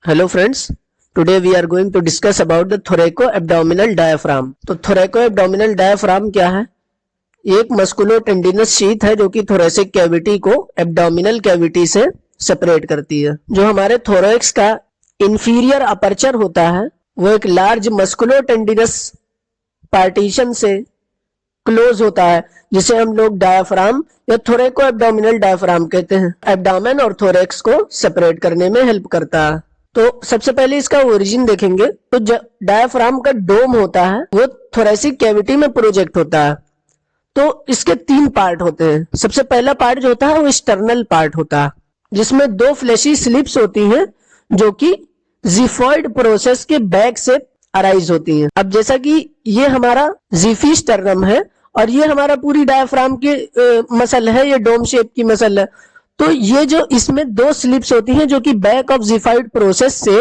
Hello friends, today we are going to discuss about the thoracoabdominal diaphragm। तो thoracoabdominal diaphragm क्या है? एक मस्कुलोटेंडिनस sheath है जो कि थोरेसिक कैविटी को एब्डोमिनल कैविटी से सेपरेट करती है। जो हमारे थोरेक्स का इंफीरियर अपर्चर होता है वो एक लार्ज मस्कुलोटेंडिनस पार्टीशन से क्लोज होता है, जिसे हम लोग डायाफ्राम या थोरेकोएब्डोमिनल डायाफ्राम कहते हैं। एब्डोमेन और थोरेक्स को सेपरेट करने में हेल्प करता है। तो सबसे पहले इसका ओरिजिन देखेंगे तो डायाफ्राम का डोम होता है वो थोरेसिक कैविटी में प्रोजेक्ट होता है। तो इसके तीन पार्ट होते हैं। सबसे पहला पार्ट जो होता है वो एक्सटर्नल पार्ट होता है, जिसमें दो फ्लैशी स्लिप्स होती हैं जो कि जिफॉइड प्रोसेस के बैक से अराइज होती हैं। अब जैसा कि ये हमारा जिफी स्टर्नम है और ये हमारा पूरी डायाफ्राम की मसल है, ये डोम शेप की मसल है। तो ये जो इसमें दो स्लिप्स होती हैं जो कि बैक ऑफ जिफॉइड प्रोसेस से,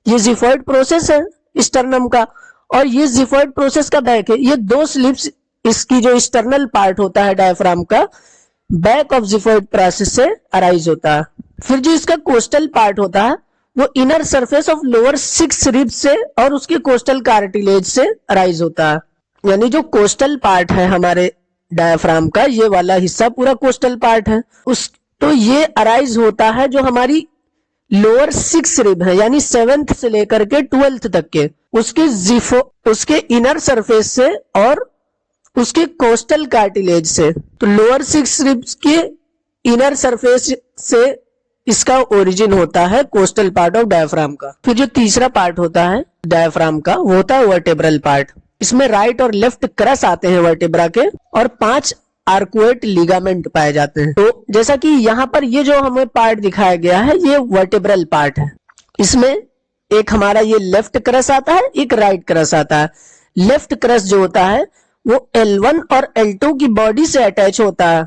ये जिफॉइड प्रोसेस है स्टर्नम का और ये जिफॉइड प्रोसेस का बैक है। ये दो स्लिप्स इसकी जो एक्सटर्नल पार्ट होता है डायाफ्राम का बैक ऑफ जिफॉइड प्रोसेस से अराइज होता है। फिर जो इसका कोस्टल पार्ट होता है वो inner surface of lower 6 ribs से और उसके कोस्टल कार्टिलेज से अराइज होता है। यानी जो कोस्टल पार्ट है हमारे डायाफ्राम का, ये वाला हिस्सा पूरा कोस्टल पार्ट है। तो ये अराइज होता है जो हमारी लोअर 6 रिब है, यानी 7th से लेकर के 12th तक के उसके इनर सरफेस से और उसके कोस्टल कार्टिलेज से। तो लोअर 6 रिब्स के इनर सरफेस से इसका ओरिजिन होता है कोस्टल पार्ट ऑफ डायाफ्राम का। फिर जो तीसरा पार्ट होता है डायाफ्राम का वो होता है वर्टेब्रल पार्ट। इसमें राइट और लेफ्ट क्रस आते हैं वर्टेब्रा के और 5 आर्कुएट लिगामेंट पाए जाते हैं। तो जैसा कि यहाँ पर ये जो हमें पार्ट दिखाया गया है ये वर्टेब्रल पार्ट है। इसमें एक हमारा ये लेफ्ट क्रस आता है, एक राइट क्रस आता है। लेफ्ट क्रस जो होता है वो L1 और L2 की बॉडी से अटैच होता है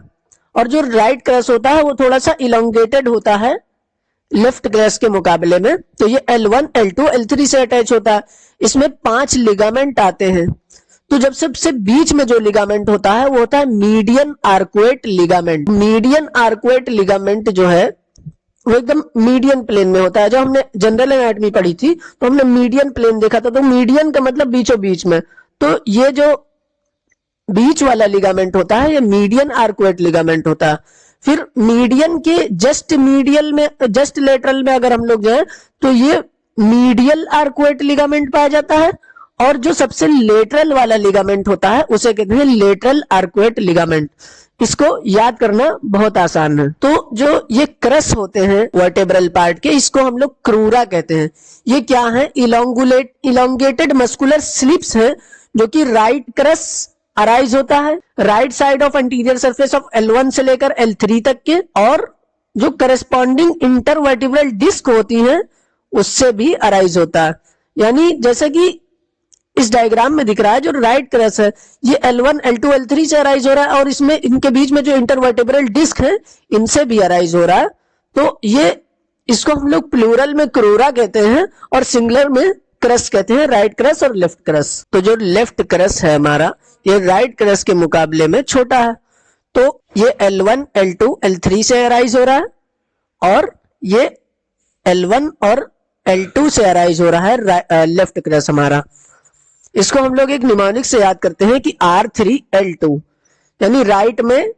और जो राइट क्रस होता है वो थोड़ा सा इलोंगेटेड होता है लेफ्ट क्रस के मुकाबले में। तो ये L1, L2, L3 से अटैच होता है। इसमें 5 लिगामेंट आते हैं। तो जब सबसे बीच में जो लिगामेंट होता है वो होता है median arcuate ligament. Median arcuate ligament जो है वो एकदम मीडियन प्लेन में होता है। जो हमने जनरल एनाटॉमी पढ़ी थी तो हमने मीडियन प्लेन देखा था। तो मीडियन का मतलब बीचों बीच में। तो ये जो बीच वाला लिगामेंट होता है ये मीडियन आर्कुएट लिगामेंट होता है। फिर मीडियन के जस्ट मीडियल में, जस्ट लेटरल में अगर हम लोग जाए तो ये मीडियल आर्कुएट लिगामेंट पाया जाता है और जो सबसे लेटरल वाला लिगामेंट होता है उसे कहते हैं लेटरल आर्कुएट लिगामेंट। इसको याद करना बहुत आसान है। तो जो ये क्रस होते हैं वर्टेब्रल पार्ट के, इसको हम लोग क्रूरा कहते हैं। ये क्या है? इलोंगेटेड मस्कुलर स्लिप्स है जो कि राइट क्रस अराइज होता है right side of anterior surface of L1 से लेकर L3 तक के, और जो करस्पॉन्डिंग इंटरवर्टिब्रल डिस्क होती है उससे भी अराइज होता है। यानी जैसे कि इस डायग्राम में दिख रहा है जो राइट क्रस है ये L1, L2, L3 से अराइज हो रहा है और इसमें इनके बीच में जो इंटरवर्टिब्रल डिस्क है इनसे भी अराइज हो रहा है। तो ये इसको हम लोग प्लूरल में क्रूरा कहते हैं और सिंगुलर में क्रस कहते हैं, राइट क्रस और लेफ्ट क्रस। तो जो लेफ्ट क्रस है हमारा ये राइट क्रस के मुकाबले में छोटा है। तो ये L1, L2, L3 से अराइज हो रहा है और ये L1 और L2 से अराइज हो रहा है लेफ्ट क्रस हमारा। इसको हम लोग एक निमोनिक से याद करते हैं कि R3L2, यानी राइट में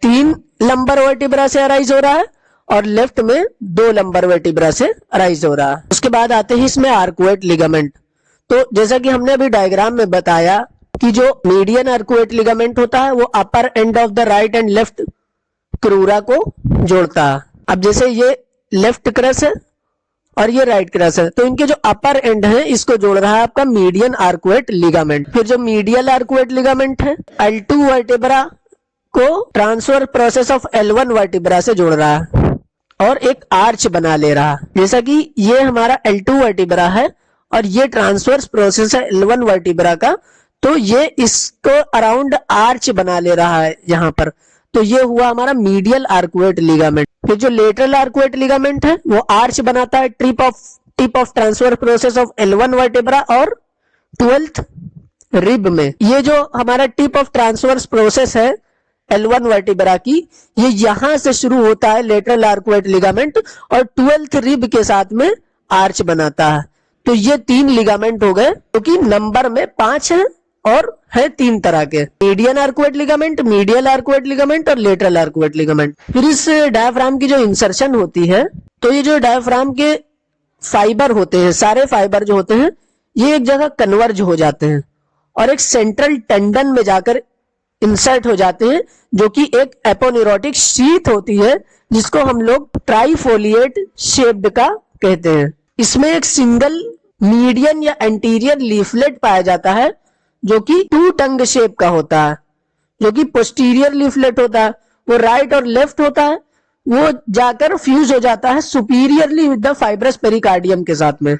3 लंबर वर्टिब्रा से अराइज हो रहा है और लेफ्ट में 2 लंबर वर्टिब्रा से अराइज हो रहा है। उसके बाद आते हैं इसमें आर्कुएट लिगामेंट। तो जैसा कि हमने अभी डायग्राम में बताया कि जो मीडियन आर्कुएट लिगामेंट होता है वो upper end of the right and left crura को जोड़ता है। अब जैसे ये लेफ्ट क्रस है और ये राइट क्रस है तो इनके जो अपर एंड है इसको जोड़ रहा है आपका मीडियन आर्कुएट लिगामेंट। फिर जो मीडियल आर्कुएट लिगामेंट है L2 वर्टिब्रा को transfer process of L1 vertebra से जोड़ रहा है और एक आर्च बना ले रहा है। जैसा कि ये हमारा L2 वर्टिब्रा है और ये ट्रांसवर्स प्रोसेस है L1 वर्टिब्रा का, तो ये इसको अराउंड आर्च बना ले रहा है यहाँ पर। तो ये हुआ हमारा मीडियल आर्कुएट लिगामेंट। फिर जो लेटरल आर्कुएट लिगामेंट है वो आर्च बनाता है tip of transfer process of L1 vertebra और 12th रिब में। ये जो हमारा टिप ऑफ ट्रांसवर्स प्रोसेस है L1 वर्टिब्रा की, ये यहां से शुरू होता है लेटरल आर्कुएट लिगामेंट और 12th रिब के साथ में आर्च बनाता है। तो ये 3 लिगामेंट हो गए, क्योंकि नंबर में 5 है और है 3 तरह के, median arcuate ligament, medial arcuate ligament और लेटरल आर्कुएट लिगामेंट। फिर इस डायफ्राम की जो इंसर्शन होती है, तो ये जो डायफ्राम के फाइबर होते हैं, सारे फाइबर जो होते हैं ये एक जगह कन्वर्ज हो जाते हैं और एक सेंट्रल टेंडन में जाकर इंसर्ट हो जाते हैं, जो कि एक एपोन्यूरोटिक शीथ होती है, जिसको हम लोग ट्राइफोलिएट शेप्ड का कहते हैं। इसमें एक सिंगल मीडियन या एंटीरियर लीफलेट पाया जाता है, जो कि 2 टंग शेप का होता है, जो कि पोस्टीरियर लीफलेट होता है, वो राइट और लेफ्ट होता है, वो जाकर फ्यूज हो जाता है superiorly with the fibrous pericardium के साथ में।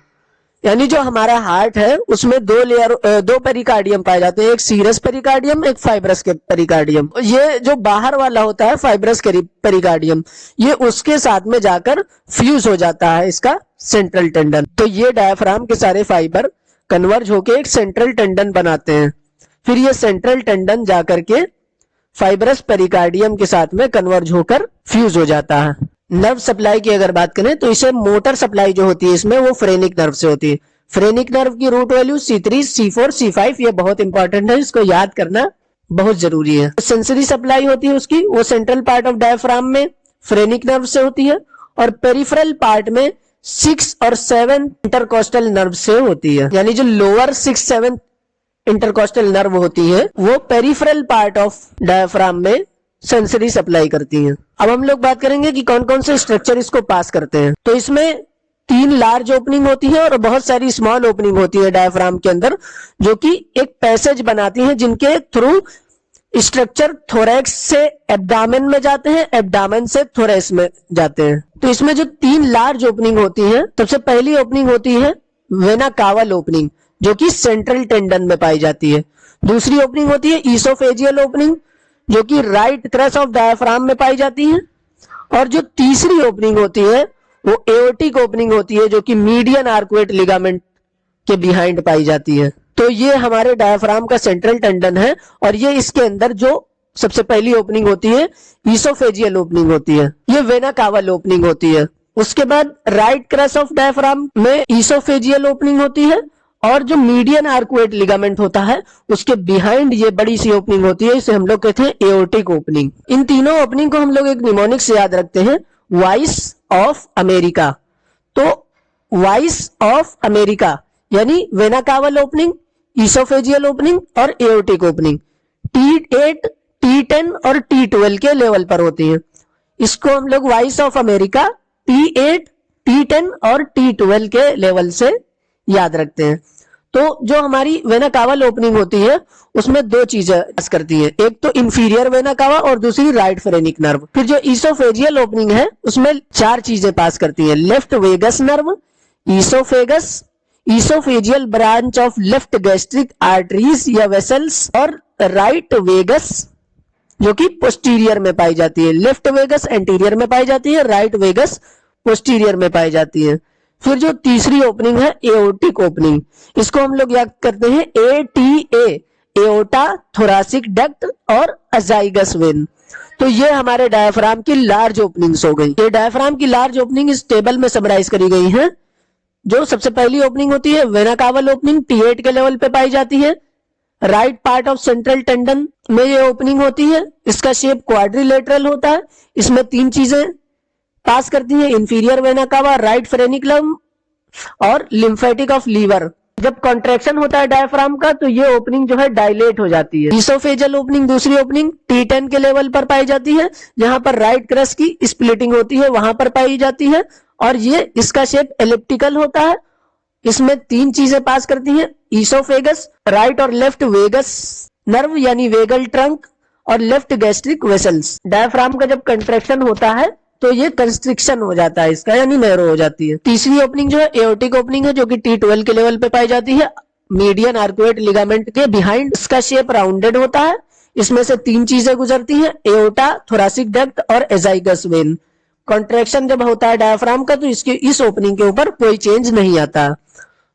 यानी जो हमारा हार्ट है उसमें 2 पेरिकार्डियम पाए जाते हैं, एक सीरस पेरिकार्डियम, एक फाइब्रस के पेरिकार्डियम। ये जो बाहर वाला होता है फाइब्रस पेरिकार्डियम, ये उसके साथ में जाकर फ्यूज हो जाता है इसका सेंट्रल टेंडन। तो ये डायफ्राम के सारे फाइबर कन्वर्ज होकर एक सेंट्रल टेंडन बनाते हैं। फिर ये सेंट्रल टेंडन जाकर के फाइब्रस पेरिकार्डियम के साथ में कन्वर्ज होकर फ्यूज हो जाता है। नर्व सप्लाई की अगर बात करें तो इसे मोटर सप्लाई जो होती है इसमें वो फ्रेनिक नर्व से होती है। फ्रेनिक नर्व की root value C3, C4, C5, ये बहुत इंपॉर्टेंट है, इसको याद करना बहुत जरूरी है। सेंसरी सप्लाई होती है उसकी, वो सेंट्रल पार्ट ऑफ डायफ्राम में फ्रेनिक नर्व से होती है और पेरिफेरल पार्ट में 6 और 7 इंटरकोस्टल नर्व से होती है। यानी जो लोअर 6, 7 इंटरकोस्टल नर्व होती है वो पेरिफेरल पार्ट ऑफ डायफ्राम में सेंसरी सप्लाई करती हैं। अब हम लोग बात करेंगे कि कौन कौन से स्ट्रक्चर इसको पास करते हैं। तो इसमें 3 लार्ज ओपनिंग होती है और बहुत सारी स्मॉल ओपनिंग होती है डायफ्राम के अंदर, जो कि एक पैसेज बनाती हैं, जिनके थ्रू स्ट्रक्चर थोरैक्स से एब्डामेन में जाते हैं, एब्डामेन से थोरैक्स में जाते हैं। तो इसमें जो 3 लार्ज ओपनिंग होती है, सबसे पहली ओपनिंग होती है वेना कावल ओपनिंग, जो कि सेंट्रल टेंडन में पाई जाती है। दूसरी ओपनिंग होती है ईसोफेजियल ओपनिंग, जो कि राइट क्रस ऑफ डायफ्राम में पाई जाती है। और जो तीसरी ओपनिंग होती है वो एओर्टिक ओपनिंग होती है, जो कि मीडियन आर्कुएट लिगामेंट के बिहाइंड पाई जाती है। तो ये हमारे डायफ्राम का सेंट्रल टेंडन है और ये इसके अंदर जो सबसे पहली ओपनिंग होती है ईसोफेजियल ओपनिंग होती है, ये वेना कावल ओपनिंग होती है। उसके बाद राइट क्रस ऑफ डायफ्राम में ईसोफेजियल ओपनिंग होती है और जो मीडियन आर्कुएट लिगामेंट होता है उसके बिहाइंड ये बड़ी सी ओपनिंग होती है, इसे हम लोग कहते हैं एओर्टिक ओपनिंग। इन तीनों ओपनिंग को हम लोग एक निमोनिक से याद रखते हैं, वॉइस ऑफ अमेरिका। तो वॉइस ऑफ अमेरिका यानी वेना कावल ओपनिंग, ईसोफेजियल ओपनिंग और एओर्टिक ओपनिंग T8, T10 और T12 के लेवल पर होती है। इसको हम लोग voice of America T8, T10 और T12 के लेवल से याद रखते हैं। तो जो हमारी वेना कावल ओपनिंग होती है उसमें 2 चीजें पास करती हैं, एक तो इंफीरियर वेना कावा और दूसरी राइट फ्रेनिक नर्व। फिर जो ईसोफेजियल ओपनिंग है उसमें 4 चीजें पास करती हैं, left vagus nerve, oesophagus, oesophageal branch of left gastric arteries या वेसल्स और राइट वेगस, जो कि पोस्टीरियर में पाई जाती है। लेफ्ट वेगस एंटीरियर में पाई जाती है, राइट वेगस पोस्टीरियर में पाई जाती है। फिर जो तीसरी ओपनिंग है एओर्टिक ओपनिंग, इसको हम लोग याद करते हैं ATA, एओर्टा, थोरासिक डक्ट और अजाइगस वेन। तो ये हमारे डायफ्राम की लार्ज ओपनिंग्स हो गई। ये डायफ्राम की लार्ज ओपनिंग इस टेबल में समराइज करी गई है। जो सबसे पहली ओपनिंग होती है वेना कावल ओपनिंग, T8 के लेवल पे पाई जाती है। Right part of central tendon में ये ओपनिंग होती है, इसका शेप क्वाड्रिलेटरल होता है। इसमें 3 चीजें पास करती है, इंफीरियर वेना कावा, राइट फ्रेनिकुलम और लिम्फेटिक ऑफ लीवर। जब कॉन्ट्रैक्शन होता है डायफ्राम का तो ये ओपनिंग जो है डायलेट हो जाती है। ईसोफेजियल ओपनिंग दूसरी ओपनिंग T10 के लेवल पर पाई जाती है, जहां पर राइट क्रस की स्प्लिटिंग होती है वहां पर पाई जाती है और ये इसका शेप एलिप्टिकल होता है। इसमें 3 चीजें पास करती हैं, ईसोफेगस, राइट और लेफ्ट वेगस नर्व यानी वेगल ट्रंक और लेफ्ट गैस्ट्रिक वेसल्स। डायफ्राम का जब कंट्रैक्शन होता है तो ये कंस्ट्रिक्शन हो जाता है इसका, यानी नैरो हो जाती है। तीसरी ओपनिंग जो है एओर्टिक ओपनिंग है, जो कि T12 के लेवल पे पाई जाती है, मीडियन आर्कुएट लिगामेंट के बिहाइंड। इसका शेप राउंडेड होता है। इसमें से 3 चीजें गुजरती हैं, एओर्टा, थोरासिक डक्ट और एजाइगस वेन। कॉन्ट्रैक्शन जब होता है डायफ्राम का तो इसके इस ओपनिंग के ऊपर कोई चेंज नहीं आता।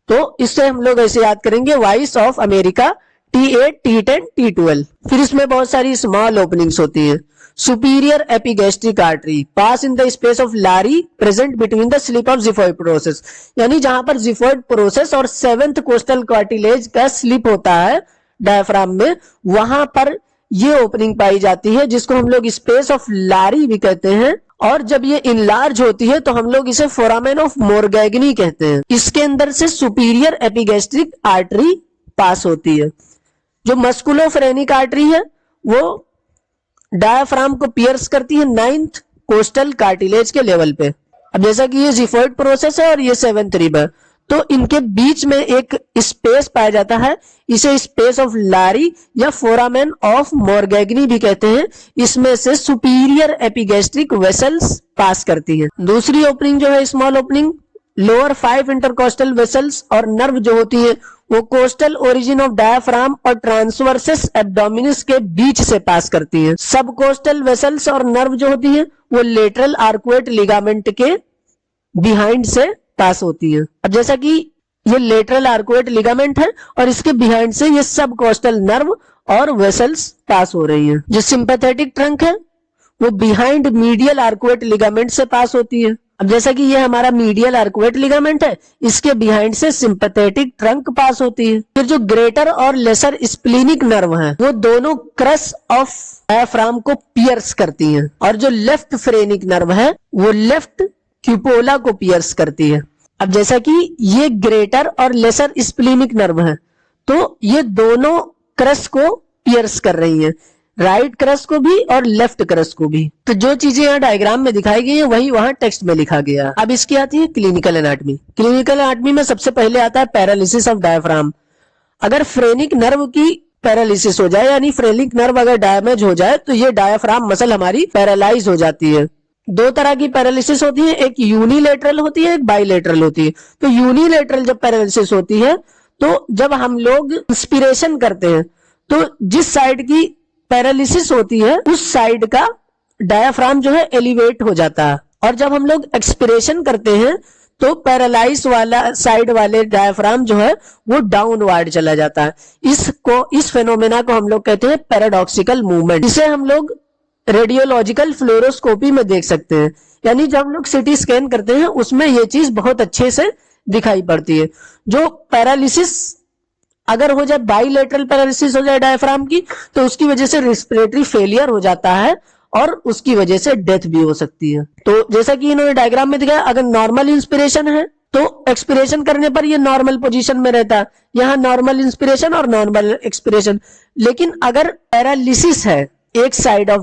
तो इससे हम लोग ऐसे याद करेंगे, voice of America T8, T10, T12। फिर इसमें बहुत सारी स्मॉल ओपनिंग्स होती है। Superior epigastric artery pass in the space of Larrey present between the slip of xiphoid process, यानी जहां पर जिफॉइड प्रोसेस और 7th कोस्टल कार्टिलेज का स्लिप होता है डायफ्राम में, वहां पर ये ओपनिंग पाई जाती है जिसको हम लोग स्पेस ऑफ लारी भी कहते हैं। और जब ये इनलार्ज होती है तो हम लोग इसे फोरामेन ऑफ मोरगैगनी कहते हैं। इसके अंदर से सुपीरियर एपिगैस्ट्रिक आर्टरी पास होती है। जो मस्कुलोफ्रेनिक आर्टरी है वो डायाफ्राम को पियर्स करती है 9th कोस्टल कार्टिलेज के लेवल पे। अब जैसा कि ये जिफॉइड प्रोसेस है और ये 7th रिब है, तो इनके बीच में एक स्पेस पाया जाता है, इसे स्पेस ऑफ लारी या फोरामेन ऑफ मोरगैगनी भी कहते हैं। इसमें से सुपीरियर एपिगैस्ट्रिक वेसल्स पास करती है। दूसरी ओपनिंग जो है small opening, lower 5 intercostal vessels और नर्व जो होती है वो कोस्टल ओरिजिन ऑफ डायाफ्राम और ट्रांसवर्सस एब्डोमिनिस के बीच से पास करती है। सब कोस्टल वेसल्स और नर्व जो होती है वो लेटरल आर्कुएट लिगामेंट के बिहाइंड से पास होती है। अब जैसा कि ये लेटरल आर्कुएट लिगामेंट है और इसके बिहाइंड से ये सब कोस्टल नर्व और वेसल्स पास हो रही है। जो सिंपैथेटिक ट्रंक है वो बिहाइंड मीडियल आर्कुएट लिगामेंट से पास होती है। अब जैसा कि ये हमारा मीडियल आर्कुएट लिगामेंट है, इसके बिहाइंड से सिंपैथेटिक ट्रंक पास होती है। फिर जो ग्रेटर और लेसर स्प्लीनिक नर्व है वो दोनों क्रस ऑफ डायाफ्राम को पियर्स करती हैं, और जो लेफ्ट फ्रेनिक नर्व है वो लेफ्ट क्यूपोला को पियर्स करती है। अब जैसा कि ये ग्रेटर और लेसर स्प्लीनिक नर्व है तो ये दोनों क्रस को पियर्स कर रही हैं, राइट क्रस को भी और लेफ्ट क्रस को भी। तो जो चीजें यहाँ डायग्राम में दिखाई गई है वही वहां टेक्स्ट में लिखा गया। अब इसकी आती है क्लिनिकल एनाटमी। क्लिनिकल एनाटमी में सबसे पहले आता है पैरालिसिस ऑफ डायफ्राम। अगर फ्रेनिक नर्व की पैरालिसिस हो जाए, यानी फ्रेनिक नर्व अगर डैमेज हो जाए तो ये डायफ्राम मसल हमारी पैरालाइज हो जाती है। दो तरह की पैरालिसिस होती है, एक यूनिलेटरल होती है, एक बाइलेटरल होती है। तो यूनिलेटरल जब पैरालिसिस होती है तो जब हम लोग इंस्पिरेशन करते हैं तो जिस साइड की पैरालिसिस होती है उस साइड का डायाफ्राम जो है एलिवेट हो जाता है, और जब हम लोग एक्सपिरेशन करते हैं तो पैरालाइज वाला साइड वाले डायाफ्राम जो है वो डाउनवर्ड चला जाता है। इस फेनोमेना को हम लोग कहते हैं पैराडॉक्सिकल मूवमेंट। इसे हम लोग रेडियोलॉजिकल फ्लोरोस्कोपी में देख सकते हैं, यानी जब हम लोग सिटी स्कैन करते हैं उसमें ये चीज बहुत अच्छे से दिखाई पड़ती है। जो पैरालिसिस अगर हो जाए, बाइलेटरल पैरालिसिस हो जाए डायफ्राम की, तो उसकी वजह से रेस्पिरेटरी फेलियर हो जाता है और उसकी वजह से डेथ भी हो सकती है। तो जैसा कि इन्होंने डायग्राम में दिखाया, अगर नॉर्मल इंस्पिरेशन है तो एक्सपिरेशन करने पर ये नॉर्मल पोजीशन में रहता है, यहाँ नॉर्मल इंस्पिरेशन और नॉर्मल एक्सपिरेशन। लेकिन अगर पैरालिसिस है एक साइड ऑफ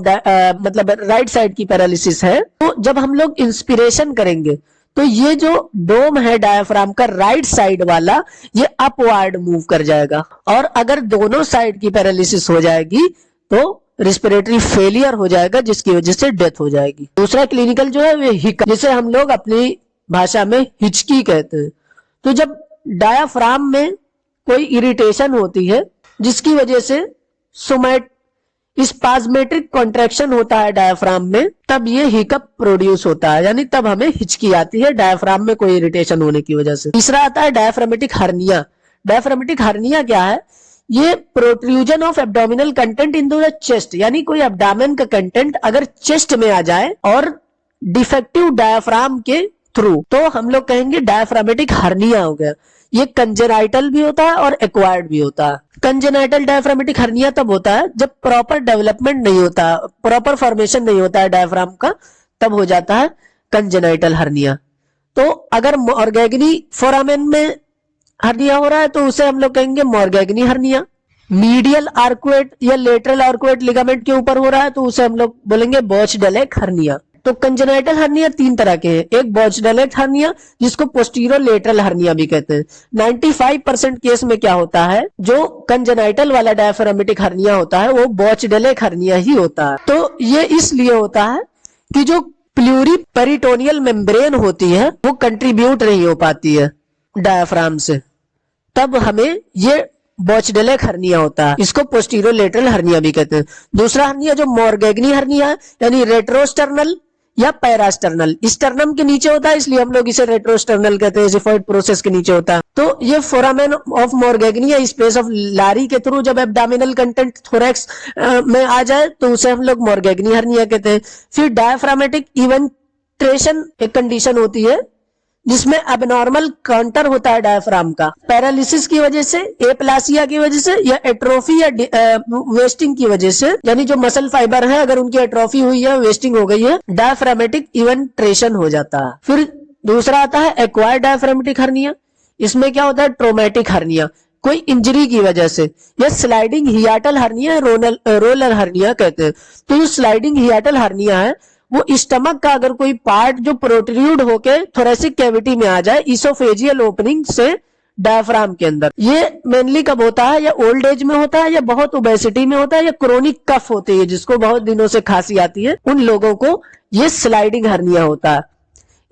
मतलब राइट साइड की पैरालिसिस है, तो जब हम लोग इंस्पिरेशन करेंगे तो ये जो डोम है डायफ्राम का राइट साइड वाला ये अपवर्ड मूव कर जाएगा, और अगर दोनों साइड की पैरालिसिस हो जाएगी तो रिस्पिरेटरी फेलियर हो जाएगा जिसकी वजह से डेथ हो जाएगी। दूसरा क्लिनिकल जो है वो हिक, जिसे हम लोग अपनी भाषा में हिचकी कहते हैं। तो जब डायफ्राम में कोई इरिटेशन होती है जिसकी वजह से स्पाज्मेटिक कॉन्ट्रैक्शन होता है डायफ्राम में, तब ये हिकअप प्रोड्यूस होता है, यानी तब हमें हिचकी आती है डायफ्राम में कोई इरिटेशन होने की वजह से। तीसरा आता है डायफ्रामेटिक हर्निया। डायफ्रामेटिक हर्निया क्या है? ये protrusion of abdominal content in the chest, यानी कोई एब्डोमेन का कंटेंट अगर चेस्ट में आ जाए और डिफेक्टिव डायफ्राम के थ्रू, तो हम लोग कहेंगे डायफ्रामेटिक हर्निया हो गया। ये कंजेनाइटल भी होता है और एक्वायर्ड भी होता है। कंजेनाइटल डायफ्रामेटिक हर्निया तब होता है जब प्रॉपर डेवलपमेंट नहीं होता, प्रॉपर फॉर्मेशन नहीं होता है डायफ्राम का, तब हो जाता है कंजेनाइटल हर्निया। तो अगर मोरगैगनी फोरामेन में हर्निया हो रहा है तो उसे हम लोग कहेंगे मोरगैगनी हर्निया। मीडियल आर्कुएट या लेटरल आर्कुएट लिगामेंट के ऊपर हो रहा है तो उसे हम लोग बोलेंगे बॉचडेलेक हर्निया। तो कंजेनाइटल हर्निया तीन तरह के हैं, एक बॉचडेलेक हर्निया जिसको पोस्टीरियर लेटरल हर्निया भी कहते हैं। 95% केस में क्या होता है, जो कंजेनाइटल वाला डायफ्रामेटिक हर्निया होता है वो बॉचडेलेक हर्निया ही होता है। तो ये इसलिए होता है कि जो प्लूरी पेरिटोनियल मेम्ब्रेन होती है वो कंट्रीब्यूट नहीं हो पाती है डायफ्राम से, तब हमें ये बॉचडेलेक हर्निया होता है। इसको पोस्टीरियर लेटरल हर्निया भी कहते हैं। दूसरा हर्निया जो मोरगैगनी हर्निया है, यानी रेट्रोस्टर्नल या पैरास्टर्नल। स्टर्नम के नीचे होता है इसलिए हम लोग इसे रेट्रोस्टर्नल कहते हैं, जिफॉइड प्रोसेस के नीचे होता है। तो ये फोरामेन ऑफ मॉर्गेगनी या स्पेस ऑफ लारी के थ्रू जब एब्डोमिनल कंटेंट थोरैक्स में आ जाए तो उसे हम लोग मॉर्गेगनी हर्निया कहते हैं। फिर डायफ्रामेटिक इवेंट्रेशन एक कंडीशन होती है जिसमें अबनॉर्मल काउंटर होता है डायफ्राम का, पैरालिसिस की वजह से, एप्लासिया की वजह से, या एट्रोफी या वेस्टिंग की वजह से, यानी जो मसल फाइबर है अगर उनकी एट्रोफी हुई है, वेस्टिंग हो गई है, डायफ्रामेटिक इवेंट्रेशन हो जाता है। फिर दूसरा आता है एक्वायर्ड डायफ्रामेटिक हर्निया। इसमें क्या होता है, ट्रोमेटिक हर्निया कोई इंजरी की वजह से, या स्लाइडिंग हियाटल हर्निया, रोलर हर्निया कहते हैं। तो जो स्लाइडिंग हियाटल हर्निया है वो स्टमक का अगर कोई पार्ट जो प्रोट्रूड होके थोरेसिक कैविटी में आ जाए इसोफेजियल ओपनिंग से डायफ्राम के अंदर, ये मेनली कब होता है, या ओल्ड एज में होता है, या बहुत ओबेसिटी में होता है, या क्रोनिक कफ होती है जिसको बहुत दिनों से खांसी आती है, उन लोगों को ये स्लाइडिंग हर्निया होता है।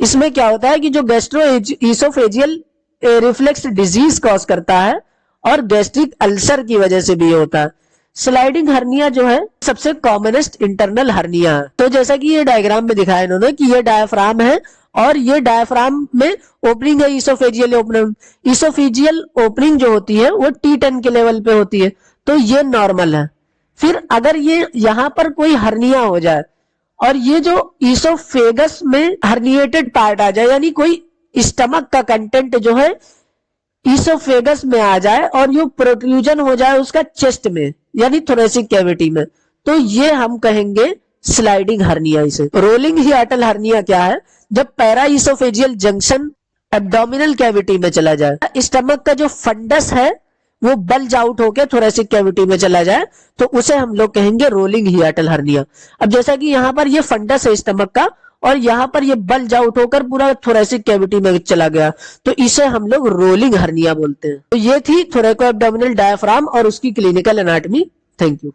इसमें क्या होता है कि जो gastro oesophageal reflex disease cause करता है और गैस्ट्रिक अल्सर की वजह से भी होता है। स्लाइडिंग हर्निया जो है सबसे कॉमनेस्ट इंटरनल हर्निया है। तो जैसा कि ये डायग्राम में दिखाया इन्होंने कि ये डायफ्राम है और ये डायफ्राम में ओपनिंग है इसोफेजियल ओपनिंग। इसोफेजियल ओपनिंग जो होती है वो T10 के लेवल पे होती है, तो ये नॉर्मल है। फिर अगर ये यहां पर कोई हर्निया हो जाए और ये जो इसोफेगस में हर्निएटेड पार्ट आ जाए, यानी कोई स्टमक का कंटेंट जो है इसोफेगस में आ जाए और ये प्रोट्रूजन हो जाए उसका चेस्ट में यानी थोरेसिक कैविटी में, तो ये हम कहेंगे स्लाइडिंग हर्निया। इसे रोलिंग हियाटल हर्निया क्या है, जब para oesophageal junction abdominal cavity में चला जाए, स्टमक का जो फंडस है वो बल्ज आउट होके थोरेसिक कैविटी में चला जाए, तो उसे हम लोग कहेंगे रोलिंग हियाटल हर्निया। अब जैसा कि यहाँ पर ये फंडस है स्टमक का और यहाँ पर ये बल्ज आउट होकर पूरा थोरेसिक कैविटी में चला गया, तो इसे हम लोग रोलिंग हर्निया बोलते हैं। तो ये थी थोरैको एब्डोमिनल डायफ्राम और उसकी क्लिनिकल एनाटॉमी। Thank you.